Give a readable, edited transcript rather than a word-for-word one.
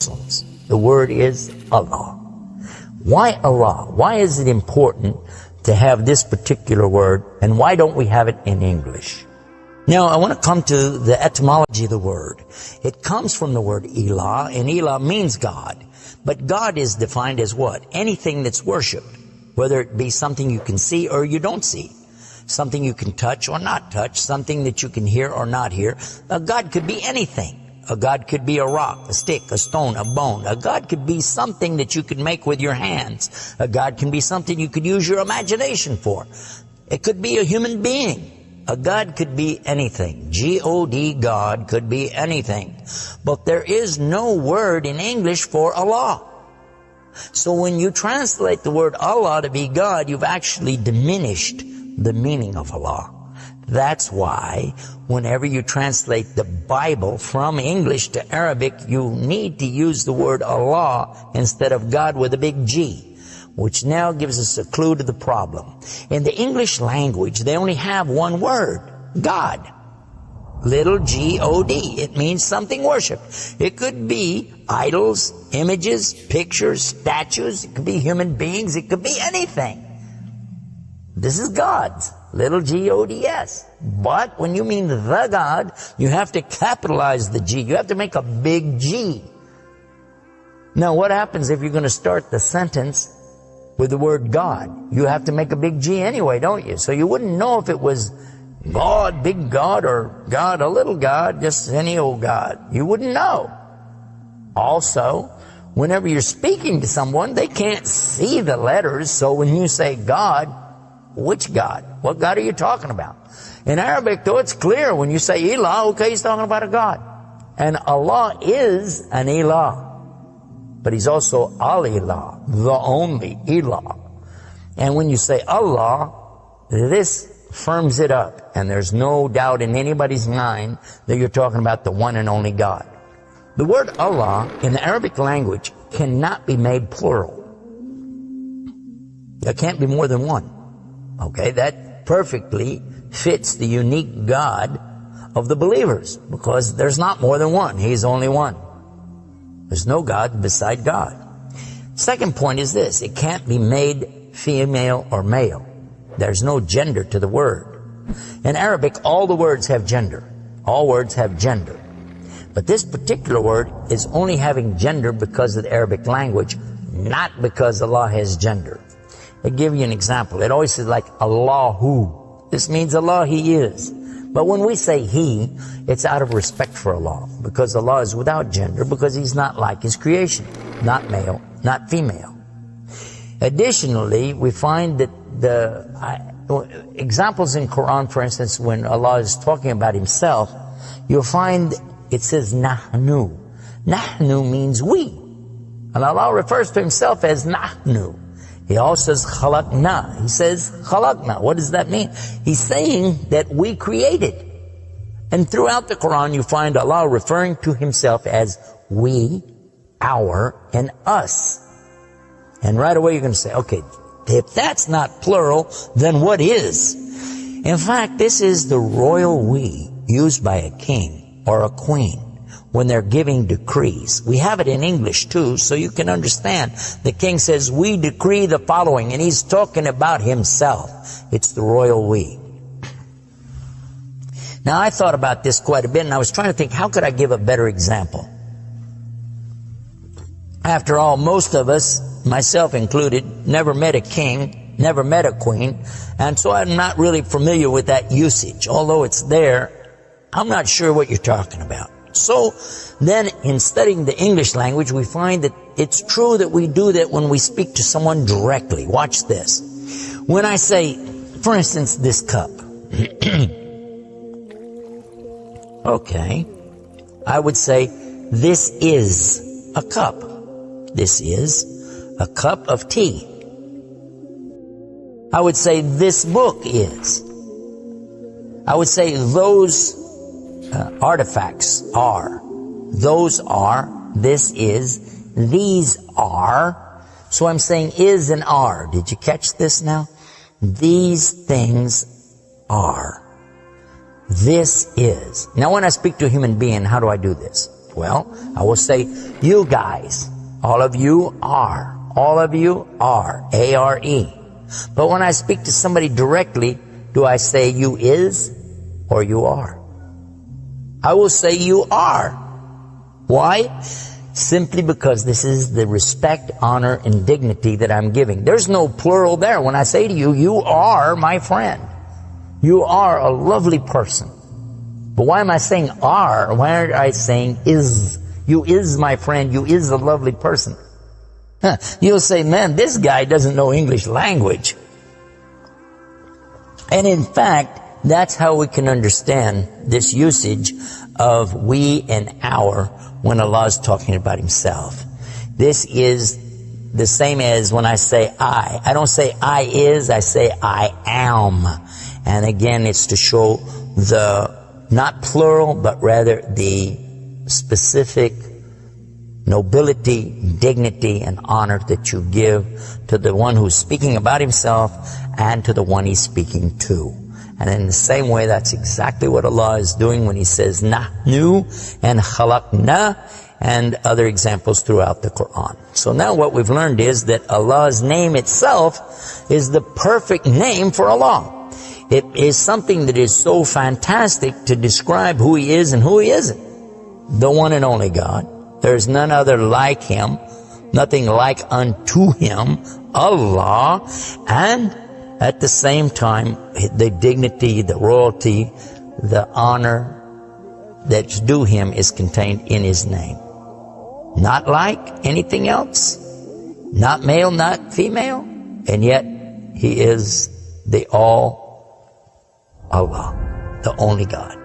Muslims. The word is Allah. Why Allah? Why is it important to have this particular word, and why don't we have it in English? Now, I want to come to the etymology of the word. It comes from the word ilah, and ilah means God. But God is defined as what? Anything that's worshipped, whether it be something you can see or you don't see, something you can touch or not touch, something that you can hear or not hear. A God could be anything. A God could be a rock, a stick, a stone, a bone. A God could be something that you could make with your hands. A God can be something you could use your imagination for. It could be a human being. A God could be anything. G-O-D, God, could be anything. But there is no word in English for Allah. So when you translate the word Allah to be God, you've actually diminished the meaning of Allah. That's why whenever you translate the Bible from English to Arabic, you need to use the word Allah instead of God with a big G, which now gives us a clue to the problem. In the English language, they only have one word, God. Little G-O-D. It means something worshipped. It could be idols, images, pictures, statues. It could be human beings. It could be anything. This is God's. Little G-O-D-S. But when you mean the God, you have to capitalize the G. You have to make a big G. Now, what happens if you're going to start the sentence with the word God? You have to make a big G anyway, don't you? So you wouldn't know if it was God, big God, or God, a little God, just any old God. You wouldn't know. Also, whenever you're speaking to someone, they can't see the letters. So when you say God, which God? What God are you talking about? In Arabic, though, it's clear. When you say ilah, okay, he's talking about a God. And Allah is an ilah. But he's also al-ilah, the only ilah. And when you say Allah, this firms it up. And there's no doubt in anybody's mind that you're talking about the one and only God. The word Allah in the Arabic language cannot be made plural. There can't be more than one. Okay, that perfectly fits the unique God of the believers, because there's not more than one. He's only one. There's no God beside God. Second point is this: it can't be made female or male. There's no gender to the word. In Arabic, all the words have gender. All words have gender. But this particular word is only having gender because of the Arabic language, not because Allah has gender. I'll give you an example. It always says like Allahu. This means Allah, He is. But when we say He, it's out of respect for Allah, because Allah is without gender, because He's not like His creation. Not male, not female. Additionally, we find that the examples in Quran, for instance, when Allah is talking about Himself, you'll find it says Nahnu. Nahnu means we. And Allah refers to Himself as Nahnu. He also says khalaqna. He says khalaqna. What does that mean? He's saying that we created. And throughout the Quran you find Allah referring to Himself as we, our, and us. And right away you're going to say, okay, if that's not plural, then what is? In fact, this is the royal we used by a king or a queen when they're giving decrees. We have it in English too, so you can understand. The king says, we decree the following, and he's talking about himself. It's the royal we. Now, I thought about this quite a bit, and I was trying to think, how could I give a better example? After all, most of us, myself included, never met a king, never met a queen, and so I'm not really familiar with that usage. Although it's there, I'm not sure what you're talking about. So then in studying the English language, we find that it's true that we do that when we speak to someone directly. Watch this. When I say, for instance, this cup. Okay. I would say, this is a cup. This is a cup of tea. I would say, this book is. I would say, those artifacts are. Those are. This is. These are. So I'm saying is and are. Did you catch this now? These things are. This is. Now when I speak to a human being, how do I do this? Well, I will say, you guys. All of you are. All of you are. A-R-E. But when I speak to somebody directly, do I say you is or you are? I will say you are. Why? Simply because this is the respect, honor, and dignity that I'm giving. There's no plural there. When I say to you, you are my friend. You are a lovely person. But why am I saying are? Why aren't I saying is? You is my friend. You is a lovely person. You'll say, man, this guy doesn't know English language. And in fact, that's how we can understand this usage of we and our when Allah is talking about Himself. This is the same as when I say I. I don't say I is, I say I am. And again, it's to show the, not plural, but rather the specific nobility, dignity, and honor that you give to the one who's speaking about himself and to the one he's speaking to. And in the same way, that's exactly what Allah is doing when He says nahnu and khalaqna and other examples throughout the Quran. So now what we've learned is that Allah's name itself is the perfect name for Allah. It is something that is so fantastic to describe who He is and who He isn't. The one and only God. There's none other like Him, nothing like unto Him, Allah, and at the same time, the dignity, the royalty, the honor that's due Him is contained in His name. Not like anything else, not male, not female, and yet He is the all Allah, the only God.